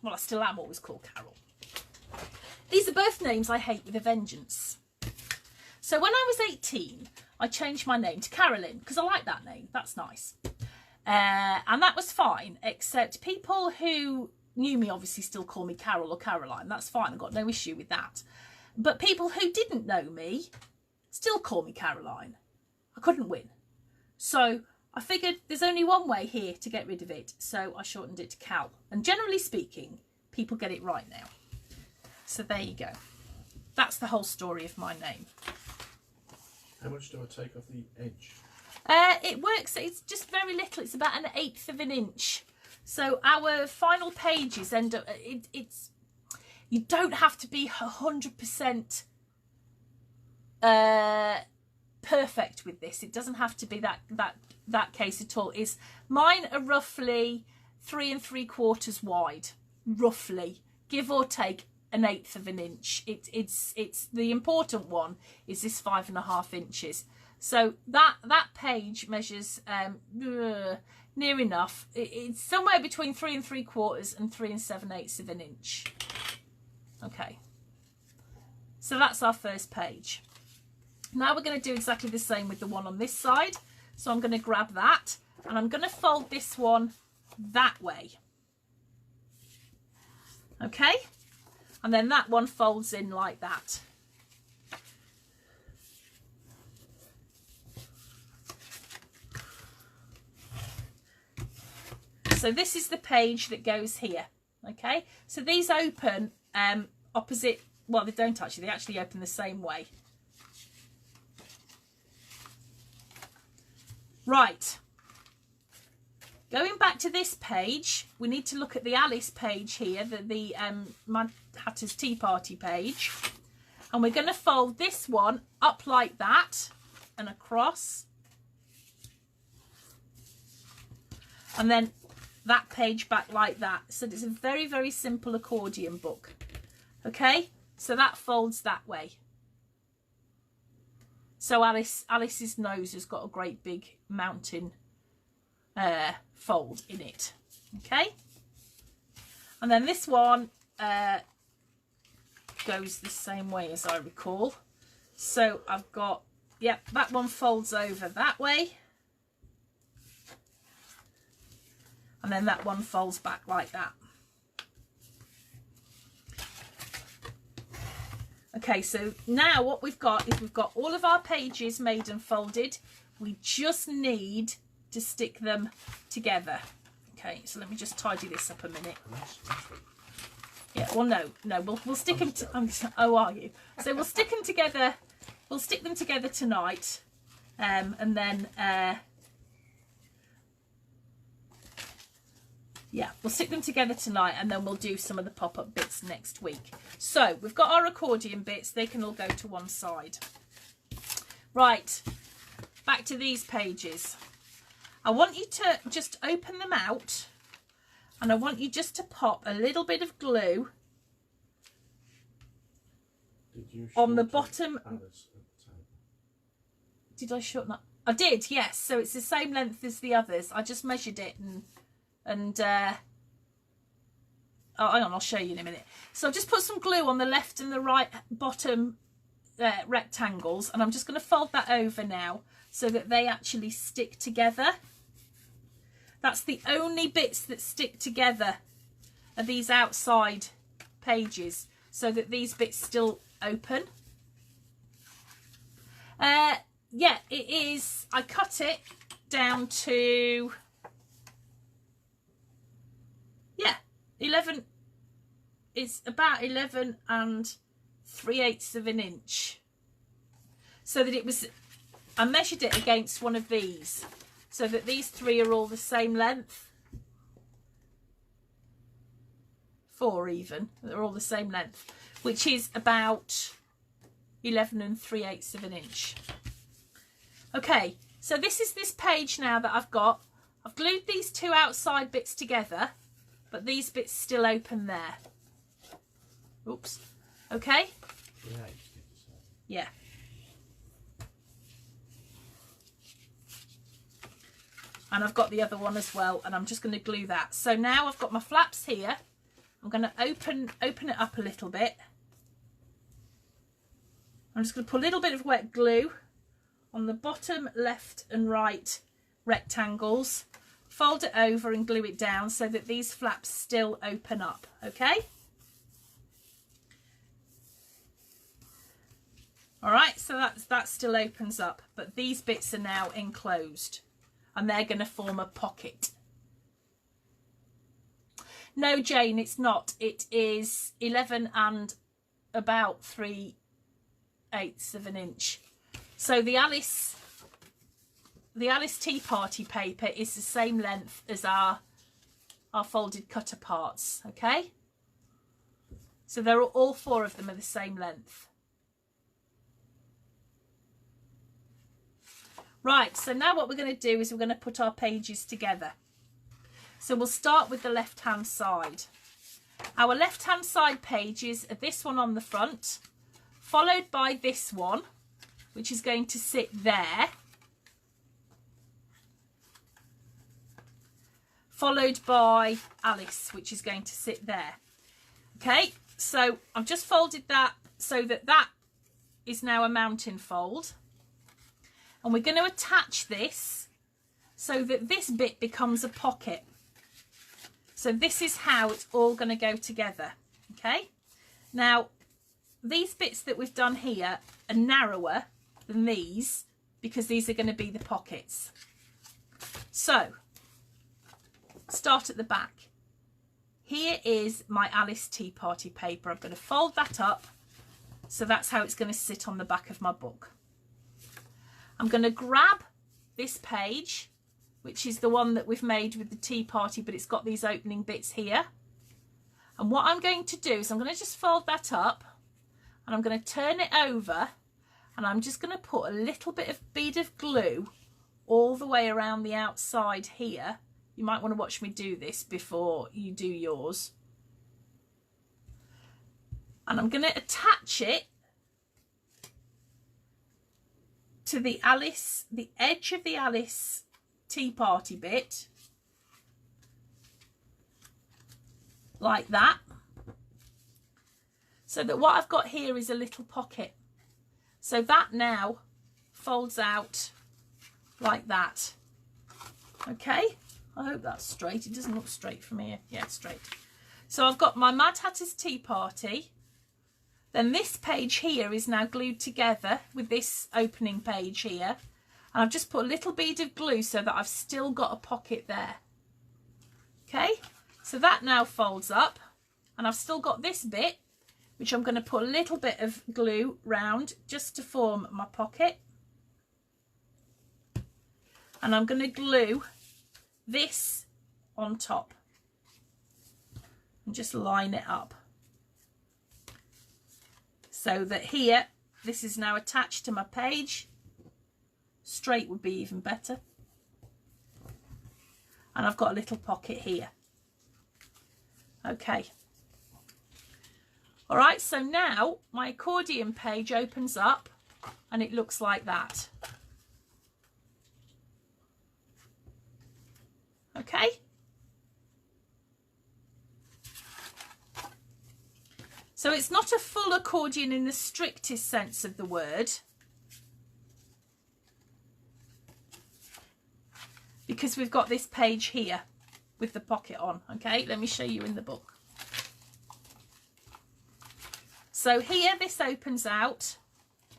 Well, I still am always called Carol. These are both names I hate with a vengeance. So when I was 18, I changed my name to Carolyn because I like that name. That's nice. And that was fine, except people who knew me obviously still call me Carol or Caroline. That's fine. I've got no issue with that. But people who didn't know me still call me Caroline. I couldn't win. So I figured there's only one way here to get rid of it. So I shortened it to Cal. And generally speaking, people get it right now. So there you go. That's the whole story of my name. How much do I take off the edge? It works, it's just very little. It's about 1/8 of an inch. So our final pages end up, it's you don't have to be 100% perfect with this. It doesn't have to be that case at all. Is mine are roughly 3 3/4 wide, roughly, give or take 1/8 of an inch. It's the important one is this 5.5 inches. So that page measures near enough. It's somewhere between 3 3/4 and 3 7/8 of an inch. Okay, so that's our first page. Now we're going to do exactly the same with the one on this side. So I'm going to grab that and I'm going to fold this one that way. Okay, and then that one folds in like that. So this is the page that goes here. Okay, so these open opposite, well, they don't actually, they actually open the same way. Right, going back to this page, we need to look at the Alice page here, the Mad Hatter's Tea Party page, and we're going to fold this one up like that and across, and then that page back like that. So it's a very, very simple accordion book. Okay, so that folds that way. So Alice's nose has got a great big mountain fold in it. Okay, and then this one goes the same way as I recall. So I've got, yep, that one folds over that way. And then that one folds back like that. Okay, so now what we've got is we've got all of our pages made and folded. We just need to stick them together. Okay, so let me just tidy this up a minute. Yeah, well, no, we'll stick them. Oh, are you? So we'll stick them together. We'll stick them together tonight, and then. Yeah, we'll stick them together tonight and then we'll do some of the pop-up bits next week. So we've got our accordion bits. They can all go to one side. Right, back to these pages. I want you to just open them out and I want you just to pop a little bit of glue on the bottom. did I shorten up? I did, yes. So it's the same length as the others. I just measured it and oh, hang on, I'll show you in a minute. So I've just put some glue on the left and the right bottom rectangles, and I'm just going to fold that over now so that they actually stick together. That's the only bits that stick together are these outside pages, so that these bits still open. Yeah, it is. I cut it down to 11. It's about 11 3/8 of an inch, so that it was. I measured it against one of these, so that these three are all the same length. 4 even, they're all the same length, which is about 11 3/8 of an inch. Okay, so this is this page now that I've got. I've glued these two outside bits together, but these bits still open there. Oops. Okay? Yeah. And I've got the other one as well, and I'm just going to glue that. So now I've got my flaps here. I'm going to open it up a little bit. I'm just going to put a little bit of wet glue on the bottom left and right rectangles, fold it over and glue it down so that these flaps still open up, okay? All right, so that still opens up, but these bits are now enclosed and they're going to form a pocket. No, Jane, it's not. It is 11 and about 3/8 of an inch. So the Alice Tea Party paper is the same length as our folded cutter parts, okay? So they're all 4 of them are the same length. Right, so now what we're going to do is we're going to put our pages together. So we'll start with the left-hand side. Our left-hand side pages are this one on the front, followed by this one, which is going to sit there, followed by Alice, which is going to sit there. Okay, so I've just folded that so that that is now a mountain fold. And we're going to attach this so that this bit becomes a pocket. So this is how it's all going to go together. Okay, now these bits that we've done here are narrower than these because these are going to be the pockets. So start at the back. Here is my Alice Tea Party paper. I'm going to fold that up so that's how it's going to sit on the back of my book. I'm going to grab this page, which is the one that we've made with the tea party, but it's got these opening bits here. And what I'm going to do is I'm going to just fold that up and I'm going to turn it over and I'm just going to put a little bit of bead of glue all the way around the outside here. You might want to watch me do this before you do yours. And I'm going to attach it to the edge of the Alice Tea Party bit, like that, so that what I've got here is a little pocket. So that now folds out like that. Okay, I hope that's straight. It doesn't look straight from here. Yeah, it's straight. So I've got my Mad Hatter's Tea Party. Then this page here is now glued together with this opening page here. And I've just put a little bead of glue so that I've still got a pocket there. Okay, so that now folds up. And I've still got this bit, which I'm going to put a little bit of glue round just to form my pocket. And I'm going to glue this on top. And just line it up. So that here, this is now attached to my page. Straight would be even better. And I've got a little pocket here. Okay. All right, so now my accordion page opens up and it looks like that. Okay. So it's not a full accordion in the strictest sense of the word, because we've got this page here with the pocket on. Okay, let me show you in the book. So here this opens out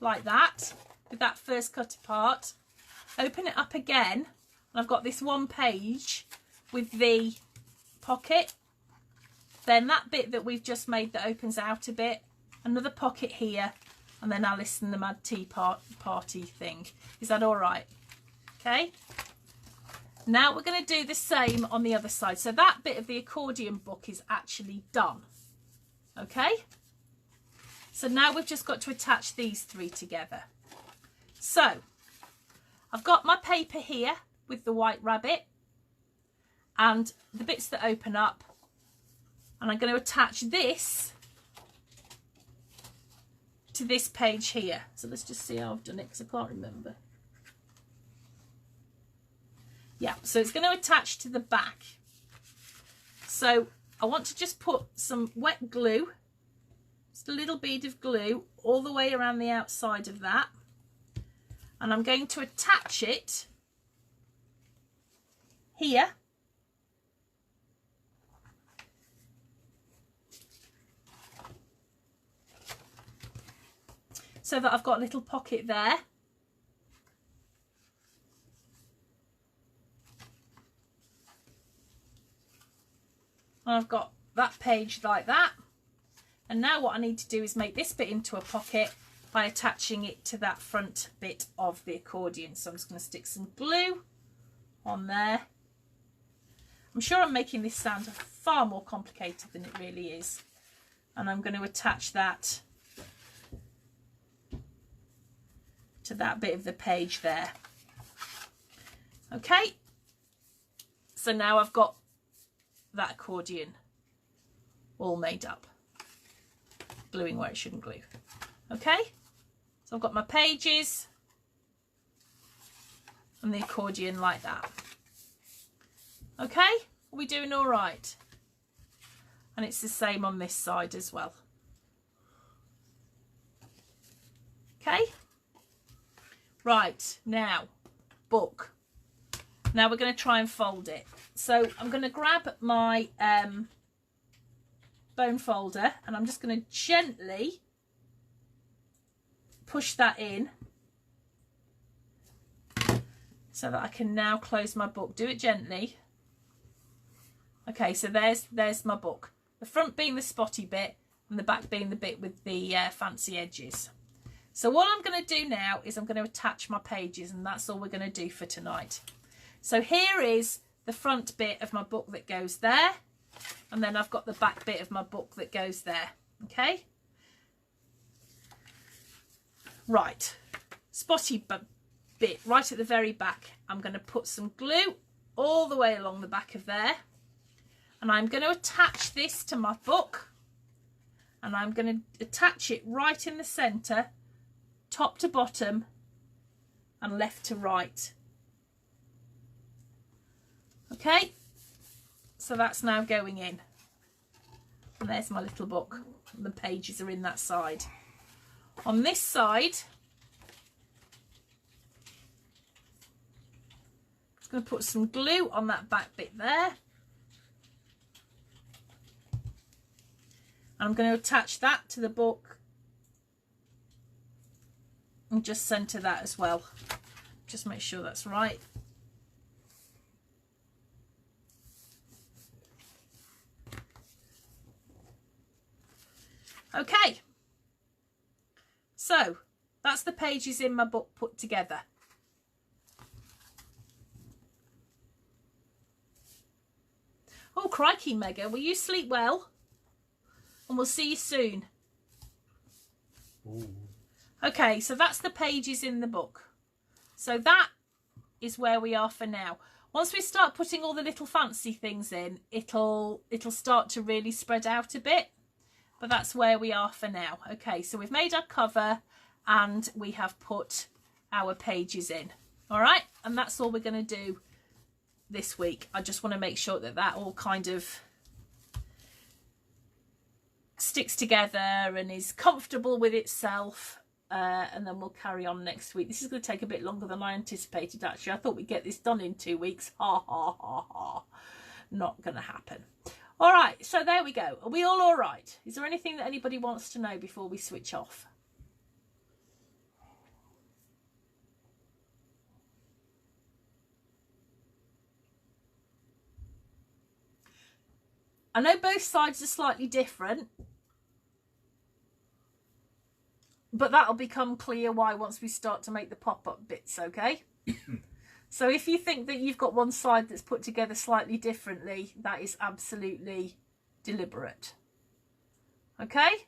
like that with that first cut apart. Open it up again and I've got this one page with the pocket. Then that bit that we've just made that opens out a bit, another pocket here, and then Alice and the Mad Tea Party thing. Is that all right? Okay. Now we're going to do the same on the other side. So that bit of the accordion book is actually done. Okay. So now we've just got to attach these three together. So I've got my paper here with the white rabbit and the bits that open up. And I'm going to attach this to this page here. So let's just see how I've done it because I can't remember. Yeah, so it's going to attach to the back. So I want to just put some wet glue, just a little bead of glue all the way around the outside of that. And I'm going to attach it here. So that I've got a little pocket there. And I've got that page like that. And now what I need to do is make this bit into a pocket by attaching it to that front bit of the accordion. So I'm just going to stick some glue on there. I'm sure I'm making this sound far more complicated than it really is. And I'm going to attach that to that bit of the page there. Okay, so now I've got that accordion all made up, gluing where it shouldn't glue. Okay, so I've got my pages and the accordion like that. Okay, are we doing all right? And it's the same on this side as well. Okay. Right, now, book. Now we're going to try and fold it. So I'm going to grab my bone folder and I'm just going to gently push that in so that I can now close my book. Do it gently. Okay, so there's my book. The front being the spotty bit and the back being the bit with the fancy edges. So what I'm going to do now is I'm going to attach my pages, and that's all we're going to do for tonight. So here is the front bit of my book that goes there, and then I've got the back bit of my book that goes there. Okay. Right, spotty bit right at the very back. I'm going to put some glue all the way along the back of there, and I'm going to attach this to my book, and I'm going to attach it right in the centre, top to bottom and left to right. Okay, so that's now going in, and there's my little book, and the pages are in that side. On this side, I'm just going to put some glue on that back bit there, and I'm going to attach that to the book and just centre that as well. Just make sure that's right. Okay, so that's the pages in my book put together. Oh crikey, Mega, will you sleep well? And we'll see you soon. Ooh. Okay, so that's the pages in the book. So that is where we are for now. Once we start putting all the little fancy things in, it'll start to really spread out a bit. But that's where we are for now. Okay, so we've made our cover and we have put our pages in. All right, and that's all we're going to do this week. I just want to make sure that that all kind of sticks together and is comfortable with itself, and then we'll carry on next week. This is going to take a bit longer than I anticipated, actually. I thought we'd get this done in 2 weeks. Ha ha ha ha. Not going to happen. All right, so there we go. Are we all right? Is there anything that anybody wants to know before we switch off? I know both sides are slightly different, but that'll become clear why once we start to make the pop-up bits, okay? So if you think that you've got one side that's put together slightly differently, that is absolutely deliberate. Okay?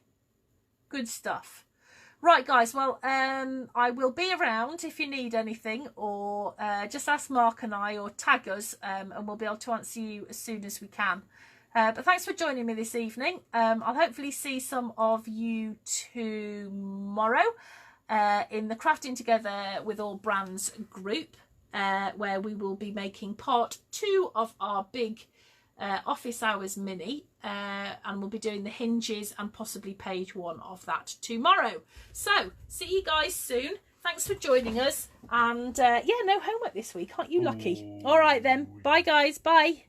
Good stuff. Right, guys, well, I will be around if you need anything, or just ask Mark and I, or tag us, and we'll be able to answer you as soon as we can. But thanks for joining me this evening. I'll hopefully see some of you tomorrow in the Crafting Together with All Brands group, where we will be making part 2 of our big office hours mini, and we'll be doing the hinges and possibly page 1 of that tomorrow. So see you guys soon. Thanks for joining us, and yeah, no homework this week, aren't you lucky? All right then, bye guys, bye.